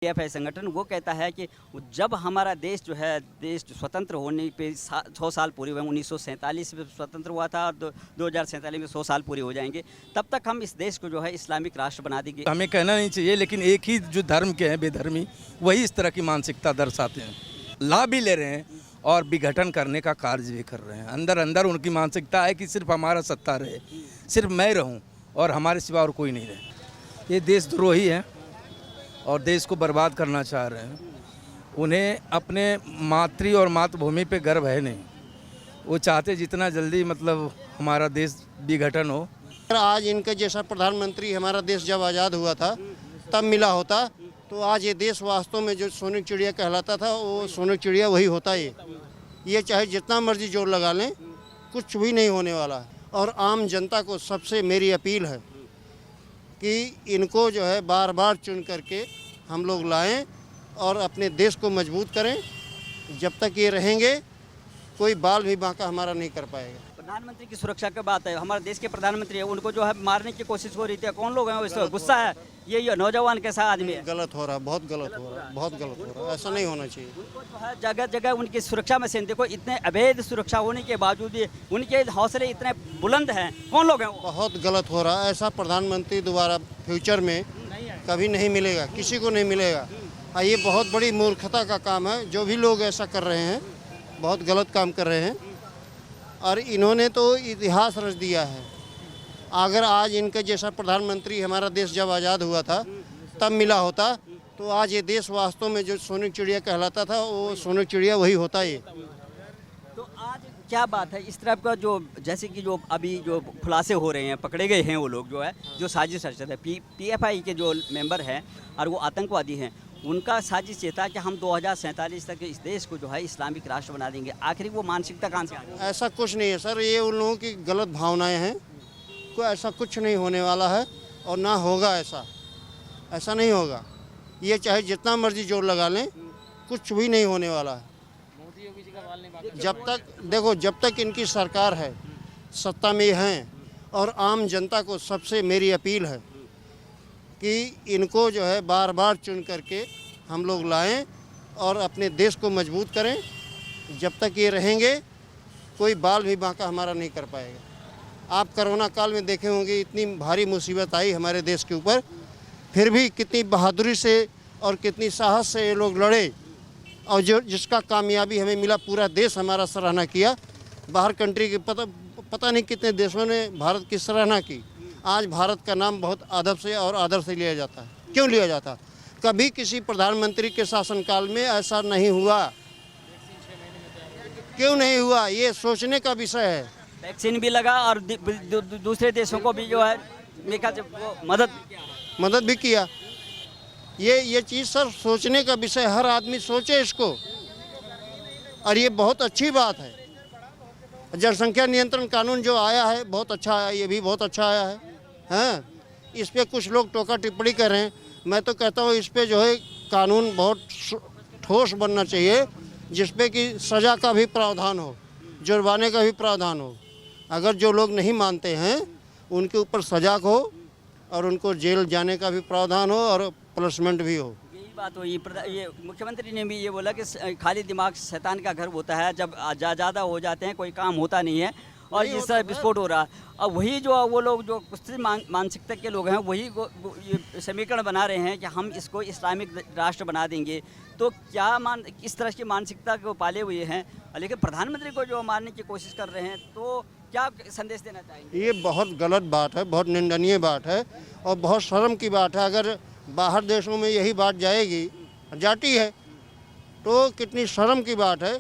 PFI संगठन वो कहता है कि जब हमारा देश जो है देश स्वतंत्र होने पे 100 साल पूरे हुए, 1947 में स्वतंत्र हुआ था और 2047 में 100 साल पूरे हो जाएंगे, तब तक हम इस देश को जो है इस्लामिक राष्ट्र बना देंगे। हमें कहना नहीं चाहिए, लेकिन एक ही जो धर्म के हैं बेधर्मी, वही इस तरह की मानसिकता दर्शाते हैं, लाभ भी ले रहे हैं और विघटन करने का कार्य भी कर रहे हैं। अंदर अंदर उनकी मानसिकता है कि सिर्फ हमारा सत्ता रहे, सिर्फ मैं रहूं और हमारे सिवा और कोई नहीं रहे। ये देशद्रोही है और देश को बर्बाद करना चाह रहे हैं। उन्हें अपने मातृ और मातृभूमि पे गर्व है नहीं। वो चाहते जितना जल्दी मतलब हमारा देश विघटन हो। आज इनके जैसा प्रधानमंत्री हमारा देश जब आज़ाद हुआ था तब मिला होता तो आज ये देश वास्तव में जो सोने चिड़िया कहलाता था वो सोने चिड़िया वही होता। ये चाहे जितना मर्जी जोर लगा लें कुछ भी नहीं होने वाला। और आम जनता को सबसे मेरी अपील है कि इनको जो है बार बार चुन करके हम लोग लाएं और अपने देश को मजबूत करें। जब तक ये रहेंगे कोई बाल भी बांका हमारा नहीं कर पाएगा। प्रधानमंत्री की सुरक्षा की बात है, हमारे देश के प्रधानमंत्री है, उनको जो है मारने की कोशिश हो रही थी। कौन लोग हैं इसको गुस्सा है? ये नौजवान कैसा आदमी है? गलत हो रहा है, बहुत गलत हो रहा है, बहुत गलत हो रहा है। ऐसा नहीं होना चाहिए। उनको जो है जगह जगह उनकी सुरक्षा में से देखो, इतने अवैध सुरक्षा होने के बावजूद भी उनके हौसले इतने बुलंद हैं। कौन लोग हैं वो? बहुत गलत हो रहा है। ऐसा प्रधानमंत्री दोबारा फ्यूचर में कभी नहीं मिलेगा, किसी को नहीं मिलेगा। ये बहुत बड़ी मूर्खता का काम है। जो भी लोग ऐसा कर रहे हैं बहुत गलत काम कर रहे हैं और इन्होंने तो इतिहास रच दिया है। अगर आज इनके जैसा प्रधानमंत्री हमारा देश जब आज़ाद हुआ था तब मिला होता तो आज ये देश वास्तव में जो सोने चिड़िया कहलाता था वो सोने चिड़िया वही होता। ये तो आज क्या बात है इस तरह का जो जैसे कि जो अभी जो खुलासे हो रहे हैं, पकड़े गए हैं वो लोग जो है जो साजिश रचते हैं, पीएफआई के जो मेंबर हैं और वो आतंकवादी हैं, उनका साजिश ये था कि हम 2047 तक इस देश को जो है इस्लामिक राष्ट्र बना देंगे। आखिर वो मानसिकता कहाँ से आ रही है? ऐसा कुछ नहीं है सर, ये उन लोगों की गलत भावनाएं हैं। कोई ऐसा कुछ नहीं होने वाला है और ना होगा। ऐसा नहीं होगा। ये चाहे जितना मर्जी जोर लगा लें कुछ भी नहीं होने वाला है। जब तक इनकी सरकार है, सत्ता में हैं और आम जनता को सबसे मेरी अपील है कि इनको जो है बार बार चुन करके हम लोग लाएं और अपने देश को मजबूत करें। जब तक ये रहेंगे कोई बाल भी बांका हमारा नहीं कर पाएगा। आप कोरोना काल में देखे होंगे इतनी भारी मुसीबत आई हमारे देश के ऊपर, फिर भी कितनी बहादुरी से और कितनी साहस से ये लोग लड़े और जिसका कामयाबी हमें मिला, पूरा देश हमारा सराहना किया। बाहर कंट्री के पता नहीं कितने देशों ने भारत की सराहना की। आज भारत का नाम बहुत अदब से और आदर से लिया जाता है। क्यों लिया जाता? कभी किसी प्रधानमंत्री के शासनकाल में ऐसा नहीं हुआ। क्यों नहीं हुआ? ये सोचने का विषय है। वैक्सीन भी लगा और दूसरे देशों को भी जो है मदद भी किया। ये चीज़ सर सोचने का विषय, हर आदमी सोचे इसको और ये बहुत अच्छी बात है। जनसंख्या नियंत्रण कानून जो आया है बहुत अच्छा आया, ये भी बहुत अच्छा आया है। हाँ, इस पे कुछ लोग टोका टिप्पणी कर रहे हैं। मैं तो कहता हूँ इस पे जो है कानून बहुत ठोस बनना चाहिए, जिस पे कि सज़ा का भी प्रावधान हो, जुर्माने का भी प्रावधान हो। अगर जो लोग नहीं मानते हैं उनके ऊपर सज़ा हो और उनको जेल जाने का भी प्रावधान हो और पनिशमेंट भी हो। यही बात हुई। ये मुख्यमंत्री ने भी ये बोला कि खाली दिमाग शैतान का घर होता है, जब ज़्यादा हो जाते हैं कोई काम होता नहीं है और जिस तरह विस्फोट हो रहा है। अब वही जो वो लोग जो कुछ मानसिकता के लोग हैं वही ये समीकरण बना रहे हैं कि हम इसको इस्लामिक राष्ट्र बना देंगे। तो क्या इस तरह की मानसिकता को पाले हुए हैं, लेकिन प्रधानमंत्री को जो मारने की कोशिश कर रहे हैं, तो क्या संदेश देना चाहेंगे? ये बहुत गलत बात है, बहुत निंदनीय बात है और बहुत शर्म की बात है। अगर बाहर देशों में यही बात जाती है तो कितनी शर्म की बात है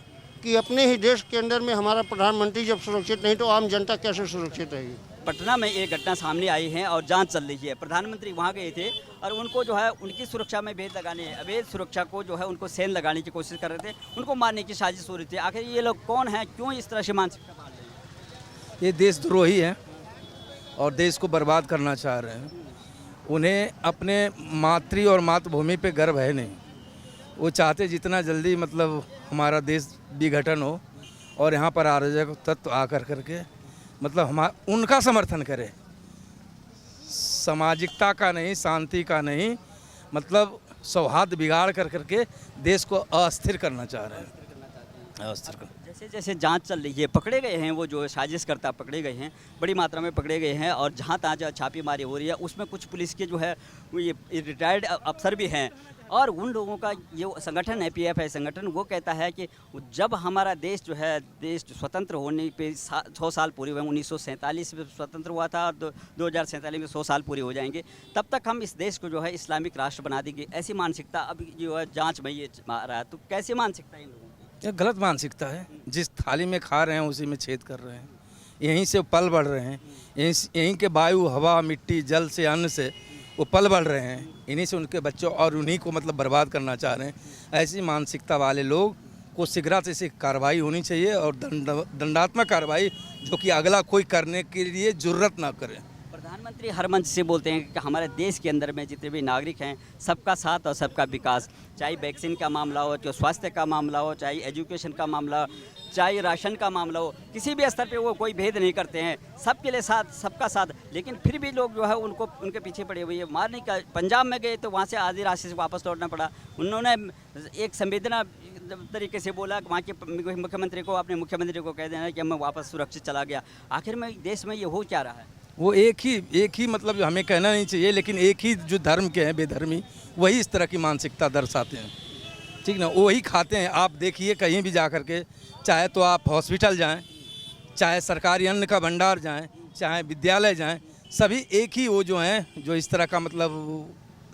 कि अपने ही देश के अंदर में हमारा प्रधानमंत्री जब सुरक्षित नहीं तो आम जनता कैसे सुरक्षित रहेगी? पटना में एक घटना सामने आई है और जांच चल रही है। प्रधानमंत्री वहां गए थे और उनको जो है उनकी सुरक्षा में अवैध सुरक्षा को जो है उनको सेन लगाने की कोशिश कर रहे थे, उनको मारने की साजिश हो रही थी। आखिर ये लोग कौन हैं, क्यों इस तरह से मानसिकता पाल रहे हैं? ये देशद्रोही है और देश को बर्बाद करना चाह रहे हैं। उन्हें अपने मातृ और मातृभूमि पे गर्व है नहीं। वो चाहते जितना जल्दी मतलब हमारा देश विघटन हो और यहाँ पर अराजक तत्व आकर करके मतलब उनका समर्थन करे, सामाजिकता का नहीं, शांति का नहीं, मतलब सौहार्द बिगाड़ कर करके देश को अस्थिर करना चाह रहे हैं, अस्थिर कर। जैसे जैसे जांच चल रही है, पकड़े गए हैं वो जो साजिशकर्ता पकड़े गए हैं, बड़ी मात्रा में पकड़े गए हैं, और जहां तहाँ जो छापेमारी हो रही है उसमें कुछ पुलिस के जो है वो ये रिटायर्ड अफसर भी हैं, और उन लोगों का ये संगठन है PFI संगठन, वो कहता है कि जब हमारा देश जो है, देश स्वतंत्र होने पे 100 साल पूरे हुए, 1947 में स्वतंत्र हुआ था, और 2047 में 100 साल पूरे हो जाएंगे, तब तक हम इस देश को जो है इस्लामिक राष्ट्र बना देंगे। ऐसी मानसिकता अभी जो है जाँच में ये आ रहा है, तो कैसी मानसिकता है इन लोगों की? ये गलत मानसिकता है। जिस थाली में खा रहे हैं उसी में छेद कर रहे हैं, यहीं से पल बढ़ रहे हैं, यहीं के वायु, हवा, मिट्टी, जल से, अन्न से वो पल बढ़ रहे हैं, इन्हीं से उनके बच्चों और उन्हीं को मतलब बर्बाद करना चाह रहे हैं। ऐसी मानसिकता वाले लोग को शीघ्र से कार्रवाई होनी चाहिए, और दंडात्मक कार्रवाई, जो कि अगला कोई करने के लिए जुर्रत ना करे। प्रधानमंत्री हर मंच से बोलते हैं कि हमारे देश के अंदर में जितने भी नागरिक हैं, सबका साथ और सबका विकास, चाहे वैक्सीन का मामला हो, चाहे स्वास्थ्य का मामला हो, चाहे एजुकेशन का मामला हो, चाहे राशन का मामला हो, किसी भी स्तर पे वो कोई भेद नहीं करते हैं, सबके लिए साथ, सबका साथ। लेकिन फिर भी लोग जो है उनको उनके पीछे पड़े हुए हैं। मारने का पंजाब में गए तो वहाँ से आधी राशि से वापस लौटना पड़ा। उन्होंने एक संवेदना तरीके से बोला, वहाँ के मुख्यमंत्री को, अपने मुख्यमंत्री को कह देना कि मैं वापस सुरक्षित चला गया। आखिर में देश में ये हो क्या रहा है? वो एक ही मतलब हमें कहना नहीं चाहिए, लेकिन एक ही जो धर्म के हैं बेधर्मी, वही इस तरह की मानसिकता दर्शाते हैं, ठीक ना, वही खाते हैं। आप देखिए कहीं भी जा कर के, चाहे तो आप हॉस्पिटल जाएं, चाहे सरकारी अन्न का भंडार जाएं, चाहे विद्यालय जाएं, सभी एक ही वो जो हैं, जो इस तरह का मतलब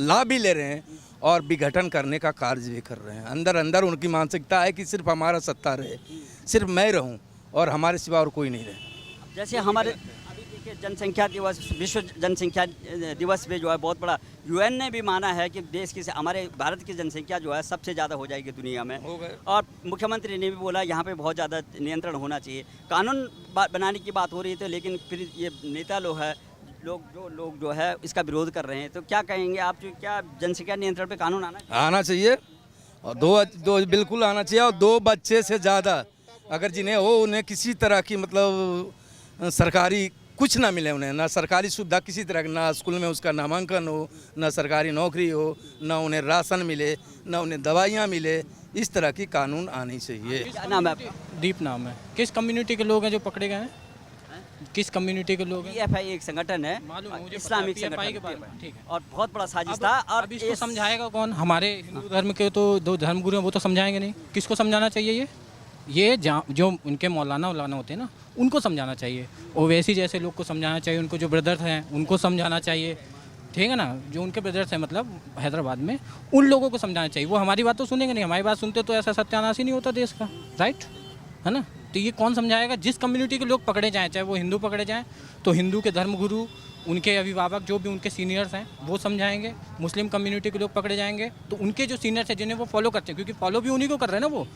लाभ भी ले रहे हैं और विघटन करने का कार्य भी कर रहे हैं। अंदर अंदर उनकी मानसिकता है कि सिर्फ हमारा सत्ता रहे, सिर्फ मैं रहूँ और हमारे सिवा और कोई नहीं रहे। जैसे हमारे जनसंख्या दिवस, विश्व जनसंख्या दिवस में जो है बहुत बड़ा UN ने भी माना है कि देश की, हमारे भारत की जनसंख्या जो है सबसे ज़्यादा हो जाएगी दुनिया में, और मुख्यमंत्री ने भी बोला यहाँ पे बहुत ज़्यादा नियंत्रण होना चाहिए। कानून बनाने की बात हो रही थी, लेकिन फिर ये नेता लोग जो है इसका विरोध कर रहे हैं, तो क्या कहेंगे आप? जो क्या जनसंख्या नियंत्रण पे कानून आना चाहिए, और दो बिल्कुल आना चाहिए, और 2 बच्चे से ज़्यादा अगर जिन्हें हो, उन्हें किसी तरह की मतलब सरकारी कुछ ना मिले, उन्हें ना सरकारी सुविधा किसी तरह की, ना स्कूल में उसका नामांकन हो, ना सरकारी नौकरी हो, ना उन्हें राशन मिले, ना उन्हें दवाइयाँ मिले, इस तरह की कानून आनी चाहिए। क्या नाम है आपका? दीप नाम है। किस कम्युनिटी के लोग हैं जो पकड़े गए हैं? किस कम्युनिटी के लोग हैं? PFI एक संगठन है, मालूम है मुझे, इस्लामिक PFI संगठन के बारे में, ठीक है। और बहुत बड़ा साजिश था। और अब इसको समझाएगा कौन? हमारे हिंदू धर्म के तो 2 धर्मगुरु हैं, वो तो समझाएंगे नहीं। किसको समझाना चाहिए? ये जो उनके मौलाना होते हैं ना, उनको समझाना चाहिए। ओवैसी जैसे लोग को समझाना चाहिए, उनको जो ब्रदर्स हैं उनको समझाना चाहिए, ठीक है ना। जो उनके ब्रदर्स हैं मतलब हैदराबाद में, उन लोगों को समझाना चाहिए। वो हमारी बात तो सुनेंगे नहीं, हमारी बात सुनते तो ऐसा सत्यानाश ही नहीं होता देश का, राइट है ना। तो ये कौन समझाएगा? जिस कम्युनिटी के लोग पकड़े जाएँ, चाहे वो हिंदू पकड़े जाएँ तो हिंदू के धर्मगुरु, उनके अभिभावक, जो भी उनके सीनियर्स हैं वो समझाएंगे। मुस्लिम कम्युनिटी के लोग पकड़े जाएंगे तो उनके जो सीनियर्स हैं, जिन्हें वो फॉलो करते हैं, क्योंकि फॉलो भी उन्हीं को कर रहे हैं ना। वो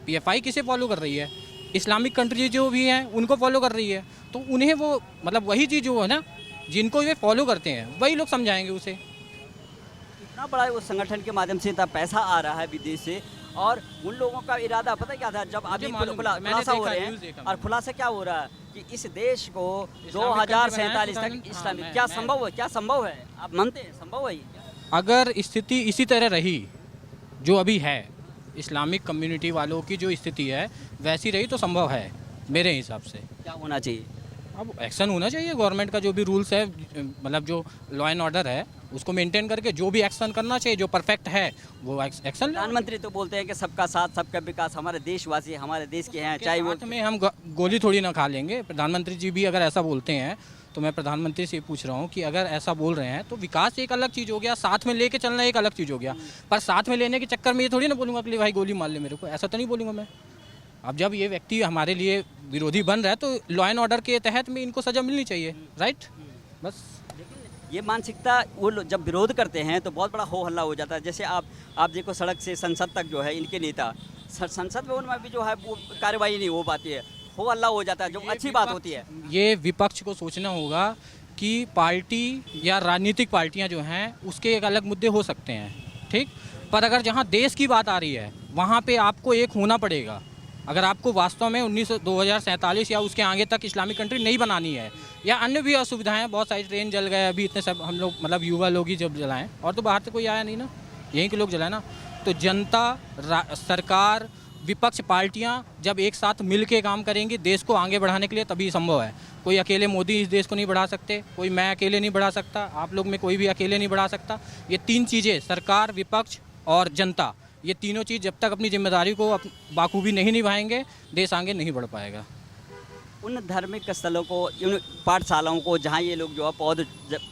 PFI किसे फॉलो कर रही है? इस्लामिक कंट्री जो भी हैं उनको फॉलो कर रही है, तो उन्हें वो मतलब वही चीज़ जो है ना, जिनको ये फॉलो करते हैं वही लोग समझाएंगे उसे। इतना बड़ा उस संगठन के माध्यम से इतना पैसा आ रहा है विदेश से, और उन लोगों का इरादा पता क्या था? जब अभी खुलासा हो रहे हैं, और खुलासा क्या हो रहा है कि इस देश को 2047 तक इस्लामिक, क्या संभव है? क्या संभव है? आप मानते हैं संभव है? अगर स्थिति इसी तरह रही जो अभी है, इस्लामिक कम्युनिटी वालों की जो स्थिति है वैसी रही तो संभव है मेरे हिसाब से। क्या होना चाहिए? अब एक्शन होना चाहिए गवर्नमेंट का, जो भी रूल्स है, मतलब जो लॉ एंड ऑर्डर है उसको मेंटेन करके जो भी एक्शन करना चाहिए, जो परफेक्ट है वो एक्शन। प्रधानमंत्री तो बोलते हैं कि सबका साथ सबका विकास, हमारे देशवासी हमारे देश के हैं, चाहे वो में हम गोली थोड़ी ना खा लेंगे। प्रधानमंत्री जी भी अगर ऐसा बोलते हैं तो मैं प्रधानमंत्री से पूछ रहा हूँ कि अगर ऐसा बोल रहे हैं तो विकास एक अलग चीज़ हो गया, साथ में लेके चलना एक अलग चीज़ हो गया। पर साथ में लेने के चक्कर में ये थोड़ी ना बोलूँगा कि भाई गोली मार ले मेरे को, ऐसा तो नहीं बोलूँगा मैं। अब जब ये व्यक्ति हमारे लिए विरोधी बन रहा है तो लॉ एंड ऑर्डर के तहत में इनको सजा मिलनी चाहिए, राइट। बस ये मानसिकता वो जब विरोध करते हैं तो बहुत बड़ा हो हल्ला हो जाता है। जैसे आप देखो, सड़क से संसद तक जो है इनके नेता, संसद में उनमें भी जो है वो कार्रवाई नहीं हो पाती है, हो हल्ला हो जाता है, जो अच्छी बात होती है। ये विपक्ष को सोचना होगा कि पार्टी या राजनीतिक पार्टियां जो हैं उसके एक अलग मुद्दे हो सकते हैं, ठीक, पर अगर जहां देश की बात आ रही है वहां पे आपको एक होना पड़ेगा। अगर आपको वास्तव में 2047 या उसके आगे तक इस्लामिक कंट्री नहीं बनानी है, या अन्य भी असुविधाएं, बहुत सारी ट्रेन जल गए अभी, इतने सब हम लोग मतलब युवा लोग ही जब जलाएं, और तो बाहर से कोई आया नहीं ना। यहीं के लोग जलाए ना। तो जनता, सरकार, विपक्ष पार्टियां जब एक साथ मिल के काम करेंगी देश को आगे बढ़ाने के लिए, तभी संभव है। कोई अकेले मोदी इस देश को नहीं बढ़ा सकते, कोई मैं अकेले नहीं बढ़ा सकता, आप लोग में कोई भी अकेले नहीं बढ़ा सकता। ये तीन चीज़ें, सरकार, विपक्ष और जनता, ये तीनों चीज़ जब तक अपनी जिम्मेदारी को बाखूबी नहीं निभाएंगे, देश आगे नहीं बढ़ पाएगा। उन धार्मिक स्थलों को, उन पाठशालाओं को जहाँ ये लोग जो है पौध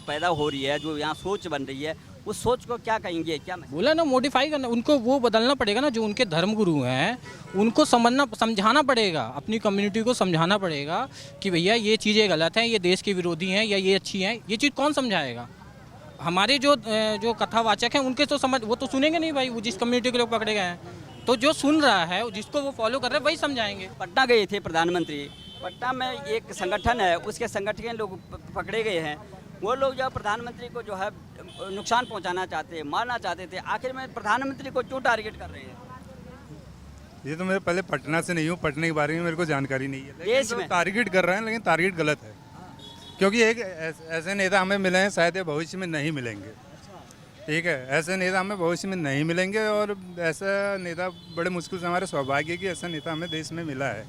पैदा हो रही है, जो यहाँ सोच बन रही है, उस सोच को क्या कहेंगे, क्या बोला ना, मॉडिफाई करना, उनको वो बदलना पड़ेगा ना। जो उनके धर्मगुरु हैं उनको समझाना पड़ेगा, अपनी कम्युनिटी को समझाना पड़ेगा कि भैया ये चीज़ें गलत हैं, ये देश के विरोधी हैं या ये अच्छी हैं। ये चीज़ कौन समझाएगा? हमारे जो कथावाचक हैं उनके तो वो तो सुनेंगे नहीं भाई, वो जिस कम्युनिटी के लोग पकड़े गए हैं। तो जो सुन रहा है, जिसको वो फॉलो कर रहे हैं, वही समझाएंगे। पटना गए थे प्रधानमंत्री, पटना में एक संगठन है, उसके संगठन के लोग पकड़े गए हैं। वो लोग जो प्रधानमंत्री को जो है नुकसान पहुंचाना चाहते हैं, मारना चाहते थे, आखिर में प्रधानमंत्री को क्यों टारगेट कर रहे हैं? ये तो मैं पहले पटना से नहीं हूँ, पटने के बारे में मेरे को जानकारी नहीं है। देश लेकिन में टारगेट कर रहे हैं, लेकिन टारगेट गलत है। क्योंकि एक ऐसे नेता हमें मिले हैं, शायद ये भविष्य में नहीं मिलेंगे। ठीक है, ऐसे नेता हमें भविष्य में नहीं मिलेंगे, और ऐसा नेता बड़े मुश्किल से, हमारे सौभाग्य की ऐसा नेता हमें देश में मिला है।